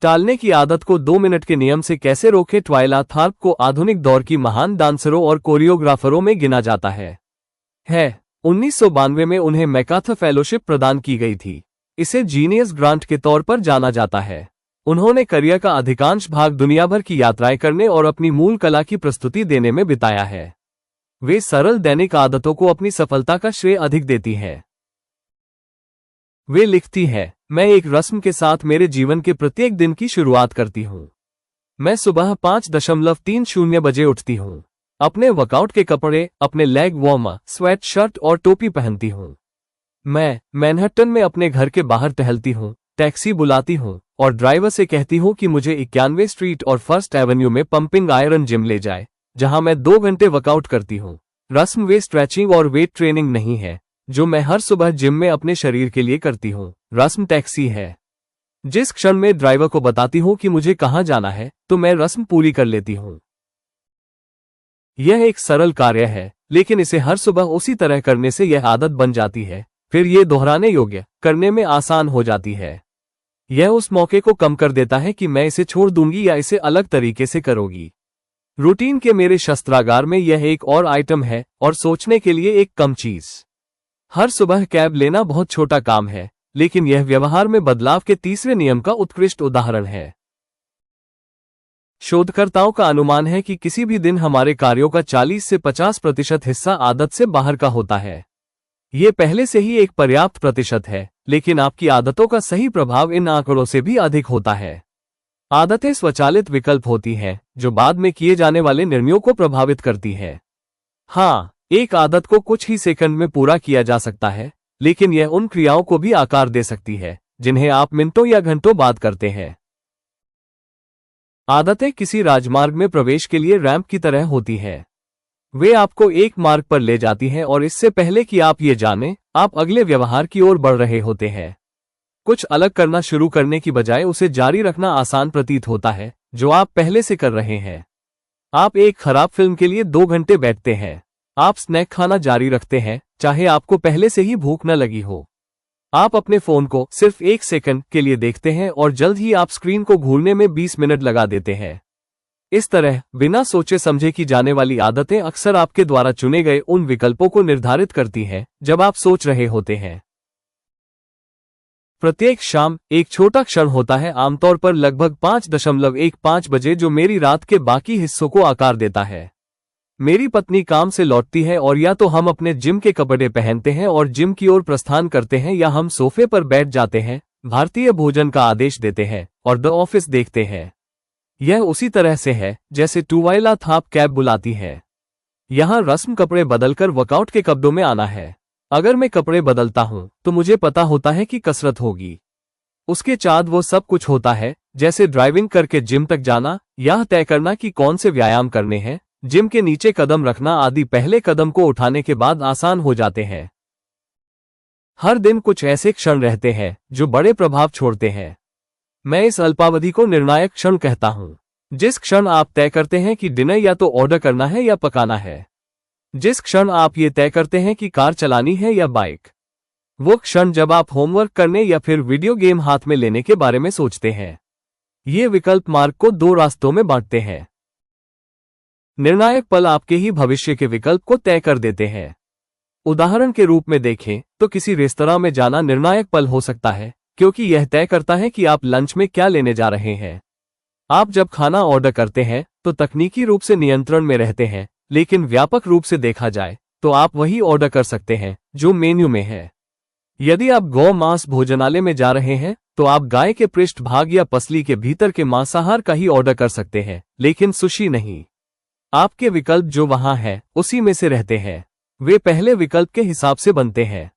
टालने की आदत को 2 मिनट के नियम से कैसे रोके। ट्वाइला थॉर्प को आधुनिक दौर की महान डांसरों और कोरियोग्राफरों में गिना जाता है। 1992 में उन्हें मैकार्थर फेलोशिप प्रदान की गई थी। इसे जीनियस ग्रांट के तौर पर जाना जाता है। उन्होंने करियर का अधिकांश भाग दुनिया भर की यात्राएं करने और अपनी मूल कला की प्रस्तुति देने में बिताया है। वे सरल दैनिक आदतों को अपनी सफलता का श्रेय अधिक देती हैं। वे लिखती हैं, मैं एक रस्म के साथ मेरे जीवन के प्रत्येक दिन की शुरुआत करती हूँ। मैं सुबह 5:30 बजे उठती हूँ। अपने वर्कआउट के कपड़े, अपने लेग वार्मर, स्वेट शर्ट और टोपी पहनती हूँ। मैं मैनहट्टन में अपने घर के बाहर टहलती हूँ, टैक्सी बुलाती हूँ और ड्राइवर से कहती हूँ कि मुझे 91 स्ट्रीट और फर्स्ट एवेन्यू में पंपिंग आयरन जिम ले जाए, जहां मैं 2 घंटे वर्कआउट करती हूँ। रस्म वे स्ट्रेचिंग और वेट ट्रेनिंग नहीं है जो मैं हर सुबह जिम में अपने शरीर के लिए करती हूँ। रस्म टैक्सी है। जिस क्षण में ड्राइवर को बताती हूँ कि मुझे कहाँ जाना है, तो मैं रस्म पूरी कर लेती हूँ। यह एक सरल कार्य है, लेकिन इसे हर सुबह उसी तरह करने से यह आदत बन जाती है। फिर ये दोहराने योग्य, करने में आसान हो जाती है। यह उस मौके को कम कर देता है कि मैं इसे छोड़ दूंगी या इसे अलग तरीके से करूंगी। रूटीन के मेरे शस्त्रागार में यह एक और आइटम है और सोचने के लिए एक कम चीज। हर सुबह कैब लेना बहुत छोटा काम है, लेकिन यह व्यवहार में बदलाव के तीसरे नियम का उत्कृष्ट उदाहरण है। शोधकर्ताओं का अनुमान है कि किसी भी दिन हमारे कार्यों का 40 से 50% हिस्सा आदत से बाहर का होता है। ये पहले से ही एक पर्याप्त प्रतिशत है, लेकिन आपकी आदतों का सही प्रभाव इन आंकड़ों से भी अधिक होता है। आदतें स्वचालित विकल्प होती हैं जो बाद में किए जाने वाले निर्णयों को प्रभावित करती हैं। हाँ, एक आदत को कुछ ही सेकंड में पूरा किया जा सकता है, लेकिन यह उन क्रियाओं को भी आकार दे सकती है जिन्हें आप मिनटों या घंटों बाद करते हैं। आदतें किसी राजमार्ग में प्रवेश के लिए रैंप की तरह होती हैं। वे आपको एक मार्ग पर ले जाती हैं और इससे पहले कि आप ये जानें, आप अगले व्यवहार की ओर बढ़ रहे होते हैं। कुछ अलग करना शुरू करने की बजाय उसे जारी रखना आसान प्रतीत होता है जो आप पहले से कर रहे हैं। आप एक खराब फिल्म के लिए 2 घंटे बैठते हैं। आप स्नैक खाना जारी रखते हैं, चाहे आपको पहले से ही भूख न लगी हो। आप अपने फोन को सिर्फ 1 सेकंड के लिए देखते हैं और जल्द ही आप स्क्रीन को घूरने में 20 मिनट लगा देते हैं। इस तरह बिना सोचे समझे की जाने वाली आदतें अक्सर आपके द्वारा चुने गए उन विकल्पों को निर्धारित करती हैं जब आप सोच रहे होते हैं। प्रत्येक शाम एक छोटा क्षण होता है, आमतौर पर लगभग 5:15 बजे, जो मेरी रात के बाकी हिस्सों को आकार देता है। मेरी पत्नी काम से लौटती है और या तो हम अपने जिम के कपड़े पहनते हैं और जिम की ओर प्रस्थान करते हैं, या हम सोफे पर बैठ जाते हैं, भारतीय भोजन का आदेश देते हैं और द ऑफिस देखते हैं। यह उसी तरह से है जैसे ट्वाइला थॉर्प कैब बुलाती है। यहाँ रस्म कपड़े बदलकर वर्कआउट के कपड़ों में आना है। अगर मैं कपड़े बदलता हूं तो मुझे पता होता है कि कसरत होगी। उसके बाद वो सब कुछ होता है, जैसे ड्राइविंग करके जिम तक जाना, यह तय करना कि कौन से व्यायाम करने हैं, जिम के नीचे कदम रखना आदि पहले कदम को उठाने के बाद आसान हो जाते हैं। हर दिन कुछ ऐसे क्षण रहते हैं जो बड़े प्रभाव छोड़ते हैं। मैं इस अल्पावधि को निर्णायक क्षण कहता हूं। जिस क्षण आप तय करते हैं कि डिनर या तो ऑर्डर करना है या पकाना है। जिस क्षण आप ये तय करते हैं कि कार चलानी है या बाइक। वो क्षण जब आप होमवर्क करने या फिर वीडियो गेम हाथ में लेने के बारे में सोचते हैं। ये विकल्प मार्ग को 2 रास्तों में बांटते हैं। निर्णायक पल आपके ही भविष्य के विकल्प को तय कर देते हैं। उदाहरण के रूप में देखें तो किसी रेस्तरां में जाना निर्णायक पल हो सकता है, क्योंकि यह तय करता है कि आप लंच में क्या लेने जा रहे हैं। आप जब खाना ऑर्डर करते हैं तो तकनीकी रूप से नियंत्रण में रहते हैं, लेकिन व्यापक रूप से देखा जाए तो आप वही ऑर्डर कर सकते हैं जो मेन्यू में है। यदि आप गौ मांस भोजनालय में जा रहे हैं तो आप गाय के पृष्ठभाग या पसली के भीतर के मांसाहार का ही ऑर्डर कर सकते हैं, लेकिन सुशी नहीं। आपके विकल्प जो वहां है उसी में से रहते हैं। वे पहले विकल्प के हिसाब से बनते हैं।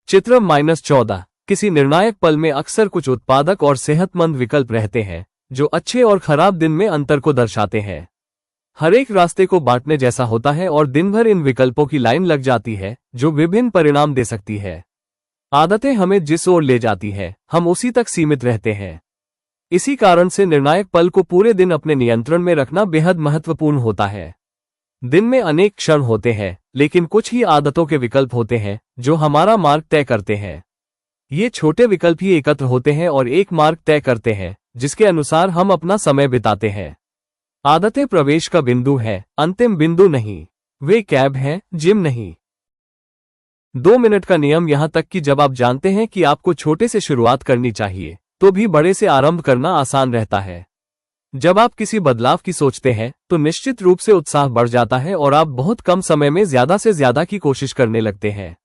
चित्र -14। किसी निर्णायक पल में अक्सर कुछ उत्पादक और सेहतमंद विकल्प रहते हैं जो अच्छे और खराब दिन में अंतर को दर्शाते हैं। हर एक रास्ते को बांटने जैसा होता है और दिन भर इन विकल्पों की लाइन लग जाती है जो विभिन्न परिणाम दे सकती है। आदतें हमें जिस ओर ले जाती है हम उसी तक सीमित रहते हैं। इसी कारण से निर्णायक पल को पूरे दिन अपने नियंत्रण में रखना बेहद महत्वपूर्ण होता है। दिन में अनेक क्षण होते हैं, लेकिन कुछ ही आदतों के विकल्प होते हैं जो हमारा मार्ग तय करते हैं। ये छोटे विकल्प ही एकत्र होते हैं और एक मार्ग तय करते हैं जिसके अनुसार हम अपना समय बिताते हैं। आदतें प्रवेश का बिंदु है, अंतिम बिंदु नहीं। वे कैब हैं, जिम नहीं। 2 मिनट का नियम। यहां तक कि जब आप जानते हैं कि आपको छोटे से शुरुआत करनी चाहिए तो भी बड़े से आरंभ करना आसान रहता है। जब आप किसी बदलाव की सोचते हैं तो निश्चित रूप से उत्साह बढ़ जाता है और आप बहुत कम समय में ज्यादा से ज्यादा की कोशिश करने लगते हैं।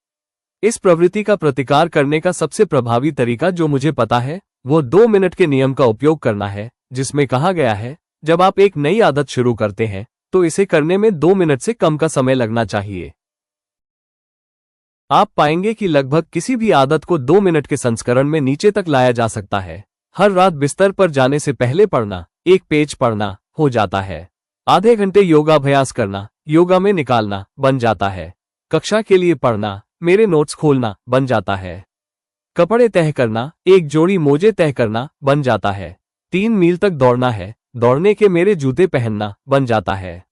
इस प्रवृत्ति का प्रतिकार करने का सबसे प्रभावी तरीका जो मुझे पता है वो 2 मिनट के नियम का उपयोग करना है, जिसमें कहा गया है जब आप एक नई आदत शुरू करते हैं तो इसे करने में 2 मिनट से कम का समय लगना चाहिए। आप पाएंगे कि लगभग किसी भी आदत को 2 मिनट के संस्करण में नीचे तक लाया जा सकता है। हर रात बिस्तर पर जाने से पहले पढ़ना, एक पेज पढ़ना हो जाता है। आधे घंटे योगाभ्यास करना, योगा में निकालना बन जाता है। कक्षा के लिए पढ़ना, मेरे नोट्स खोलना बन जाता है। कपड़े तय करना, एक जोड़ी मोजे तय करना बन जाता है। 3 मील तक दौड़ना है, दौड़ने के मेरे जूते पहनना बन जाता है।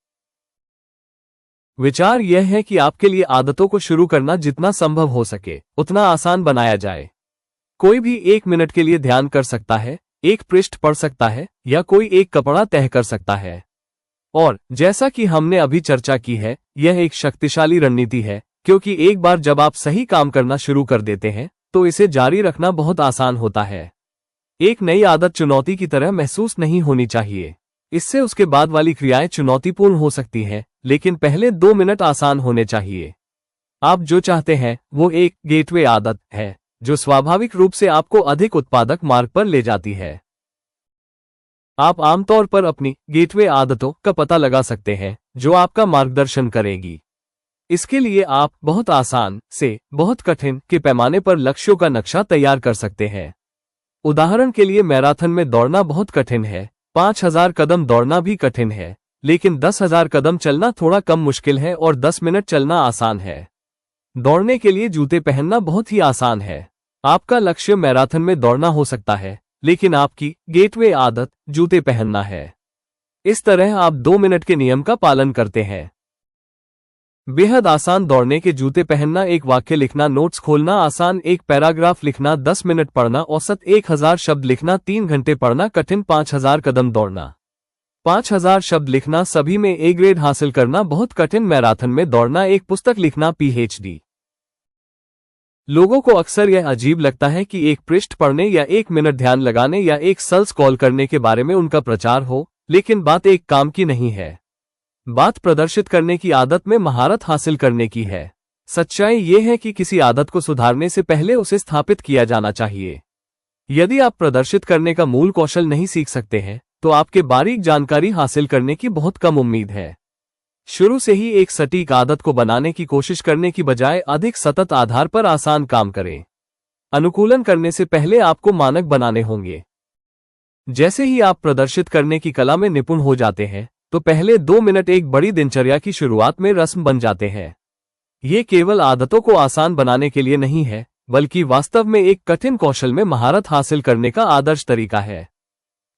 विचार यह है कि आपके लिए आदतों को शुरू करना जितना संभव हो सके उतना आसान बनाया जाए। कोई भी 1 मिनट के लिए ध्यान कर सकता है, एक पृष्ठ पढ़ सकता है या कोई एक कपड़ा तय कर सकता है। और जैसा कि हमने अभी चर्चा की है, यह एक शक्तिशाली रणनीति है क्योंकि एक बार जब आप सही काम करना शुरू कर देते हैं तो इसे जारी रखना बहुत आसान होता है। एक नई आदत चुनौती की तरह महसूस नहीं होनी चाहिए। इससे उसके बाद वाली क्रियाएं चुनौतीपूर्ण हो सकती हैं, लेकिन पहले 2 मिनट आसान होने चाहिए। आप जो चाहते हैं वो एक गेटवे आदत है जो स्वाभाविक रूप से आपको अधिक उत्पादक मार्ग पर ले जाती है। आप आमतौर पर अपनी गेटवे आदतों का पता लगा सकते हैं जो आपका मार्गदर्शन करेगी। इसके लिए आप बहुत आसान से बहुत कठिन के पैमाने पर लक्ष्यों का नक्शा तैयार कर सकते हैं। उदाहरण के लिए मैराथन में दौड़ना बहुत कठिन है, 5000 कदम दौड़ना भी कठिन है, लेकिन 10,000 कदम चलना थोड़ा कम मुश्किल है और 10 मिनट चलना आसान है। दौड़ने के लिए जूते पहनना बहुत ही आसान है। आपका लक्ष्य मैराथन में दौड़ना हो सकता है, लेकिन आपकी गेटवे आदत जूते पहनना है। इस तरह आप 2 मिनट के नियम का पालन करते हैं। बेहद आसान दौड़ने के जूते पहनना, एक वाक्य लिखना, नोट्स खोलना आसान, एक पैराग्राफ लिखना, 10 मिनट पढ़ना, औसत 1000 शब्द लिखना, 3 घंटे पढ़ना, कठिन 5000 कदम दौड़ना। 5000 शब्द लिखना, सभी में ए ग्रेड हासिल करना, बहुत कठिन मैराथन में दौड़ना, एक पुस्तक लिखना, PhD। लोगों को अक्सर यह अजीब लगता है कि एक पृष्ठ पढ़ने या 1 मिनट ध्यान लगाने या एक सेल्स कॉल करने के बारे में उनका प्रचार हो, लेकिन बात एक काम की नहीं है। बात प्रदर्शित करने की आदत में महारत हासिल करने की है। सच्चाई ये है कि किसी आदत को सुधारने से पहले उसे स्थापित किया जाना चाहिए। यदि आप प्रदर्शित करने का मूल कौशल नहीं सीख सकते हैं तो आपके बारीक जानकारी हासिल करने की बहुत कम उम्मीद है। शुरू से ही एक सटीक आदत को बनाने की कोशिश करने की बजाय अधिक सतत आधार पर आसान काम करें। अनुकूलन करने से पहले आपको मानक बनाने होंगे। जैसे ही आप प्रदर्शित करने की कला में निपुण हो जाते हैं तो पहले 2 मिनट एक बड़ी दिनचर्या की शुरुआत में रस्म बन जाते हैं। ये केवल आदतों को आसान बनाने के लिए नहीं है, बल्कि वास्तव में एक कठिन कौशल में महारत हासिल करने का आदर्श तरीका है।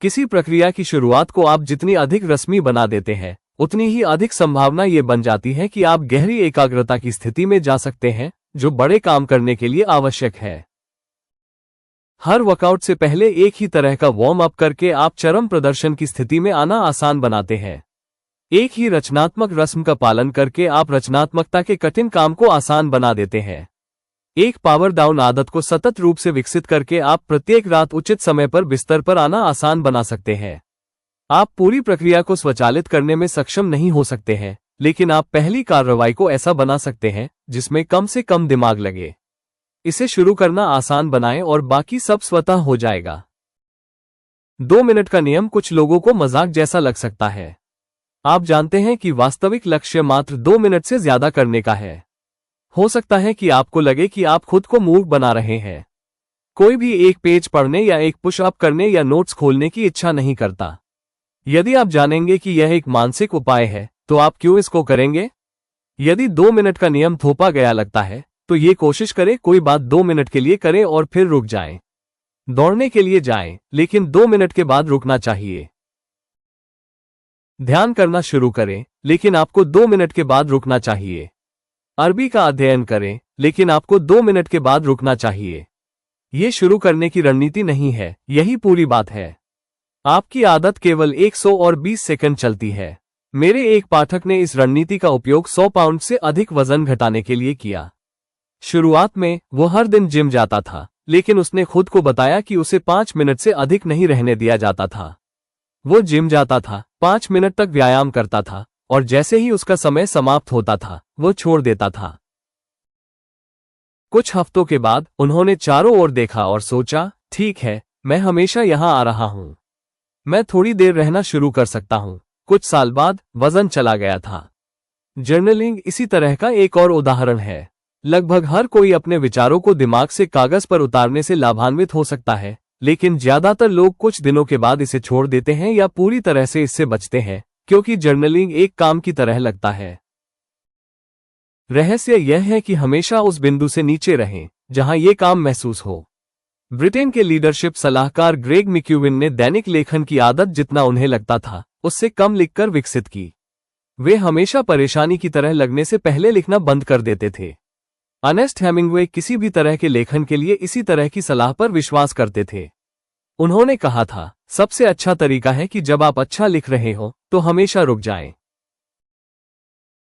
किसी प्रक्रिया की शुरुआत को आप जितनी अधिक रस्मी बना देते हैं उतनी ही अधिक संभावना ये बन जाती है कि आप गहरी एकाग्रता की स्थिति में जा सकते हैं जो बड़े काम करने के लिए आवश्यक है। हर वर्कआउट से पहले एक ही तरह का वार्म अप करके आप चरम प्रदर्शन की स्थिति में आना आसान बनाते हैं। एक ही रचनात्मक रस्म का पालन करके आप रचनात्मकता के कठिन काम को आसान बना देते हैं। एक पावर डाउन आदत को सतत रूप से विकसित करके आप प्रत्येक रात उचित समय पर बिस्तर पर आना आसान बना सकते हैं। आप पूरी प्रक्रिया को स्वचालित करने में सक्षम नहीं हो सकते हैं, लेकिन आप पहली कार्रवाई को ऐसा बना सकते हैं जिसमें कम से कम दिमाग लगे। इसे शुरू करना आसान बनाएं और बाकी सब स्वतः हो जाएगा। 2 मिनट का नियम कुछ लोगों को मजाक जैसा लग सकता है। आप जानते हैं कि वास्तविक लक्ष्य मात्र 2 मिनट से ज्यादा करने का है। हो सकता है कि आपको लगे कि आप खुद को मूर्ख बना रहे हैं। कोई भी एक पेज पढ़ने या एक पुश अप करने या नोट्स खोलने की इच्छा नहीं करता। यदि आप जानेंगे कि यह एक मानसिक उपाय है तो आप क्यों इसको करेंगे? यदि 2 मिनट का नियम थोपा गया लगता है तो ये कोशिश करें, कोई बात 2 मिनट के लिए करें और फिर रुक जाएं। दौड़ने के लिए जाएं, लेकिन 2 मिनट के बाद रुकना चाहिए। ध्यान करना शुरू करें, लेकिन आपको 2 मिनट के बाद रुकना चाहिए। अरबी का अध्ययन करें, लेकिन आपको 2 मिनट के बाद रुकना चाहिए। ये शुरू करने की रणनीति नहीं है, यही पूरी बात है। आपकी आदत केवल 120 सेकंड चलती है। मेरे एक पाठक ने इस रणनीति का उपयोग 100 पाउंड से अधिक वजन घटाने के लिए किया। शुरुआत में वो हर दिन जिम जाता था, लेकिन उसने खुद को बताया कि उसे 5 मिनट से अधिक नहीं रहने दिया जाता था। वो जिम जाता था, 5 मिनट तक व्यायाम करता था, और जैसे ही उसका समय समाप्त होता था, वो छोड़ देता था। कुछ हफ्तों के बाद उन्होंने चारों ओर देखा और सोचा, ठीक है, मैं हमेशा यहां आ रहा हूं। मैं थोड़ी देर रहना शुरू कर सकता हूं। कुछ साल बाद वजन चला गया था। जर्नलिंग इसी तरह का एक और उदाहरण है। लगभग हर कोई अपने विचारों को दिमाग से कागज पर उतारने से लाभान्वित हो सकता है, लेकिन ज्यादातर लोग कुछ दिनों के बाद इसे छोड़ देते हैं या पूरी तरह से इससे बचते हैं, क्योंकि जर्नलिंग एक काम की तरह लगता है। रहस्य यह है कि हमेशा उस बिंदु से नीचे रहें जहां ये काम महसूस हो। ब्रिटेन के लीडरशिप सलाहकार ग्रेग मैक्यूविन ने दैनिक लेखन की आदत जितना उन्हें लगता था, उससे कम लिखकर विकसित की। वे हमेशा परेशानी की तरह लगने से पहले लिखना बंद कर देते थे। अर्नेस्ट हेमिंग्वे किसी भी तरह के लेखन के लिए इसी तरह की सलाह पर विश्वास करते थे। उन्होंने कहा था, सबसे अच्छा तरीका है कि जब आप अच्छा लिख रहे हो तो हमेशा रुक जाएं।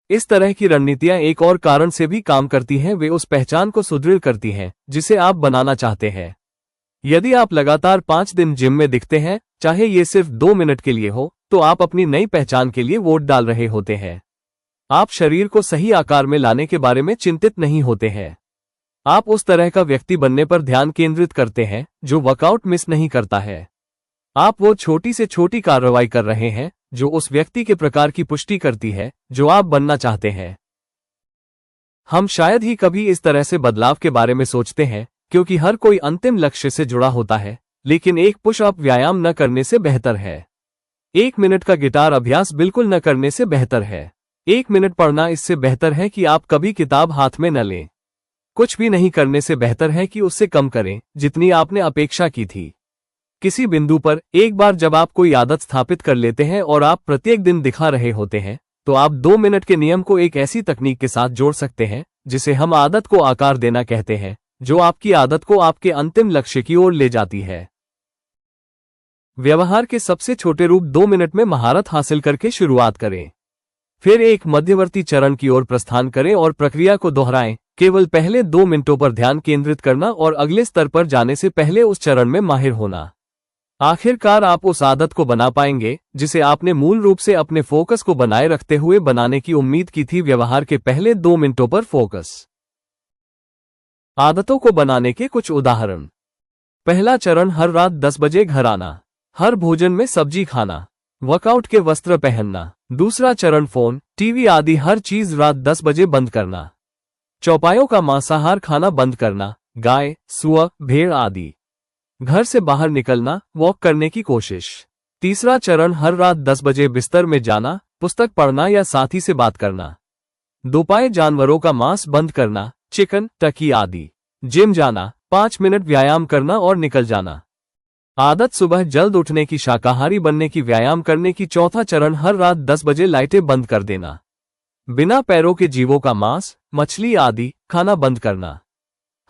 इस तरह की रणनीतियां एक और कारण से भी काम करती हैं, वे उस पहचान को सुदृढ़ करती हैं जिसे आप बनाना चाहते हैं। यदि आप लगातार 5 दिन जिम में दिखते हैं, चाहे ये सिर्फ 2 मिनट के लिए हो, तो आप अपनी नई पहचान के लिए वोट डाल रहे होते हैं। आप शरीर को सही आकार में लाने के बारे में चिंतित नहीं होते हैं। आप उस तरह का व्यक्ति बनने पर ध्यान केंद्रित करते हैं जो वर्कआउट मिस नहीं करता है। आप वो छोटी से छोटी कार्रवाई कर रहे हैं जो उस व्यक्ति के प्रकार की पुष्टि करती है जो आप बनना चाहते हैं। हम शायद ही कभी इस तरह से बदलाव के बारे में सोचते हैं, क्योंकि हर कोई अंतिम लक्ष्य से जुड़ा होता है, लेकिन एक पुश अप व्यायाम न करने से बेहतर है। 1 मिनट का गिटार अभ्यास बिल्कुल न करने से बेहतर है। 1 मिनट पढ़ना इससे बेहतर है कि आप कभी किताब हाथ में न लें। कुछ भी नहीं करने से बेहतर है कि उससे कम करें जितनी आपने अपेक्षा की थी। किसी बिंदु पर एक बार जब आप कोई आदत स्थापित कर लेते हैं और आप प्रत्येक दिन दिखा रहे होते हैं, तो आप 2 मिनट के नियम को एक ऐसी तकनीक के साथ जोड़ सकते हैं जिसे हम आदत को आकार देना कहते हैं, जो आपकी आदत को आपके अंतिम लक्ष्य की ओर ले जाती है। व्यवहार के सबसे छोटे रूप 2 मिनट में महारत हासिल करके शुरुआत करें। फिर एक मध्यवर्ती चरण की ओर प्रस्थान करें और प्रक्रिया को दोहराएं। केवल पहले 2 मिनटों पर ध्यान केंद्रित करना और अगले स्तर पर जाने से पहले उस चरण में माहिर होना। आखिरकार आप उस आदत को बना पाएंगे जिसे आपने मूल रूप से अपने फोकस को बनाए रखते हुए बनाने की उम्मीद की थी। व्यवहार के पहले 2 मिनटों पर फोकस। आदतों को बनाने के कुछ उदाहरण। पहला चरण, हर रात 10 बजे घर आना। हर भोजन में सब्जी खाना। वर्कआउट के वस्त्र पहनना। दूसरा चरण, फोन, टीवी आदि हर चीज रात 10 बजे बंद करना। चौपायों का मांसाहार खाना बंद करना, गाय, सुअर, भेड़ आदि। घर से बाहर निकलना, वॉक करने की कोशिश। तीसरा चरण, हर रात 10 बजे बिस्तर में जाना, पुस्तक पढ़ना या साथी से बात करना। दोपाए जानवरों का मांस बंद करना, चिकन, टर्की आदि। जिम जाना, 5 मिनट व्यायाम करना और निकल जाना। आदत, सुबह जल्द उठने की, शाकाहारी बनने की, व्यायाम करने की। चौथा चरण, हर रात 10 बजे लाइटें बंद कर देना। बिना पैरों के जीवों का मांस, मछली आदि खाना बंद करना।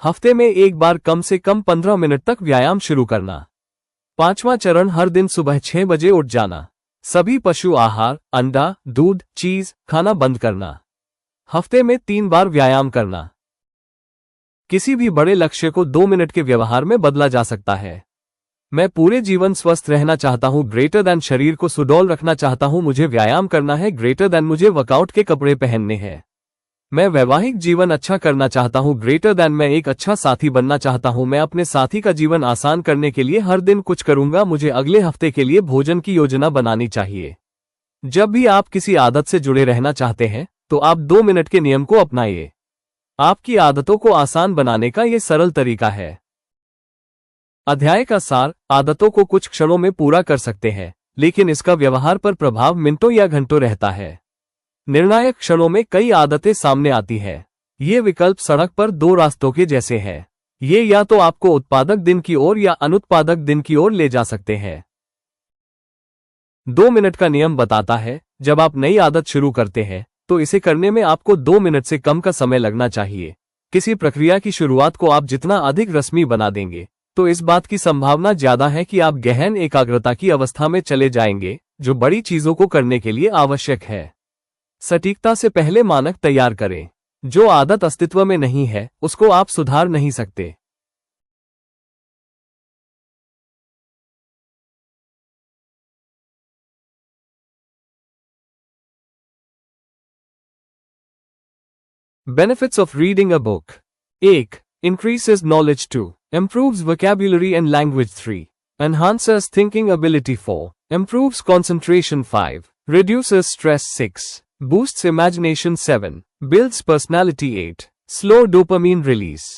हफ्ते में एक बार कम से कम 15 मिनट तक व्यायाम शुरू करना। पांचवा चरण, हर दिन सुबह 6 बजे उठ जाना। सभी पशु आहार, अंडा, दूध, चीज खाना बंद करना। हफ्ते में 3 बार व्यायाम करना। किसी भी बड़े लक्ष्य को 2 मिनट के व्यवहार में बदला जा सकता है। मैं पूरे जीवन स्वस्थ रहना चाहता हूँ, ग्रेटर दैन शरीर को सुडौल रखना चाहता हूँ, मुझे व्यायाम करना है, ग्रेटर दैन मुझे वर्कआउट के कपड़े पहनने हैं। मैं वैवाहिक जीवन अच्छा करना चाहता हूँ, ग्रेटर दैन मैं एक अच्छा साथी बनना चाहता हूँ, मैं अपने साथी का जीवन आसान करने के लिए हर दिन कुछ करूंगा, मुझे अगले हफ्ते के लिए भोजन की योजना बनानी चाहिए। जब भी आप किसी आदत से जुड़े रहना चाहते हैं, तो आप 2 मिनट के नियम को अपनाइए। आपकी आदतों को आसान बनाने का ये सरल तरीका है। अध्याय का सार, आदतों को कुछ क्षणों में पूरा कर सकते हैं, लेकिन इसका व्यवहार पर प्रभाव मिनटों या घंटों रहता है। निर्णायक क्षणों में कई आदतें सामने आती है। ये विकल्प सड़क पर 2 रास्तों के जैसे हैं। ये या तो आपको उत्पादक दिन की ओर या अनुत्पादक दिन की ओर ले जा सकते हैं। 2 मिनट का नियम बताता है, जब आप नई आदत शुरू करते हैं तो इसे करने में आपको 2 मिनट से कम का समय लगना चाहिए। किसी प्रक्रिया की शुरुआत को आप जितना अधिक रस्मी बना देंगे, तो इस बात की संभावना ज्यादा है कि आप गहन एकाग्रता की अवस्था में चले जाएंगे, जो बड़ी चीजों को करने के लिए आवश्यक है। सटीकता से पहले मानक तैयार करें। जो आदत अस्तित्व में नहीं है, उसको आप सुधार नहीं सकते। Benefits of reading a book. 1. Increases knowledge. 2. Improves vocabulary and language. 3. Enhances thinking ability. 4. Improves concentration. 5. Reduces stress. 6. Boosts imagination. 7. Builds personality. 8. Slow dopamine release.